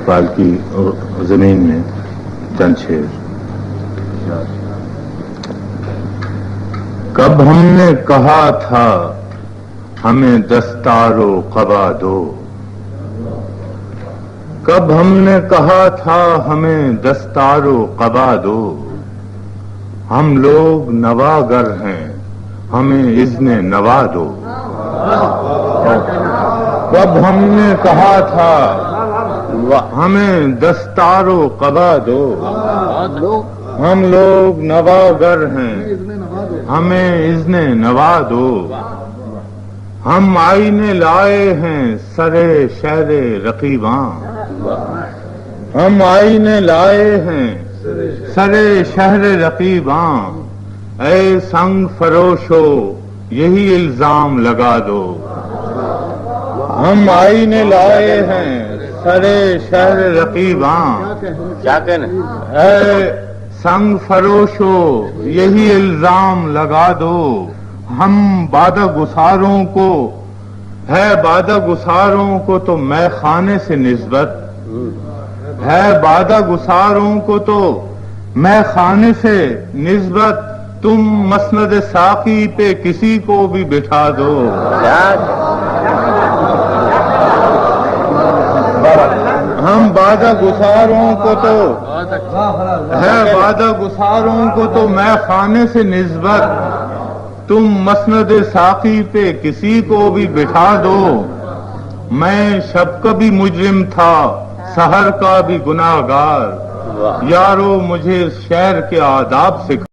اقبال کی زمین میں چند شعر. کب ہم نے کہا تھا ہمیں دستار و قبا دو، کب ہم نے کہا تھا ہمیں دستار و قبا دو، ہم لوگ نواگر ہیں ہمیں اذن نوا دو. کب ہم نے کہا تھا ہمیں دستار و قبا دو، ہم لوگ نواگر ہیں ہمیں اذن نوا دو. ہم آئینے لائے ہیں سرے شہر رقیباں، ہم آئینے لائے ہیں سرے شہر رقیباں، اے سنگ فروشو یہی الزام لگا دو. ہم آئینے لائے ہیں سرے شہر رقیباں، کیا کہنا اے سنگ فروشو یہی الزام لگا دو. ہم بادہ گساروں کو ہے بادہ گساروں کو تو میں خانے سے نسبت ہے، بادہ گساروں کو تو میں خانے سے نسبت، تم مسند ساقی پہ کسی کو بھی بٹھا دو. ہم بادہ گساروں کو تو ہے بادہ گساروں کو تو میں خانے سے نسبت، تم مسند ساقی پہ کسی کو بھی بٹھا دو. میں شب کا بھی مجرم تھا سحر کا بھی گناہگار، یارو مجھے شعر کے آداب سکھا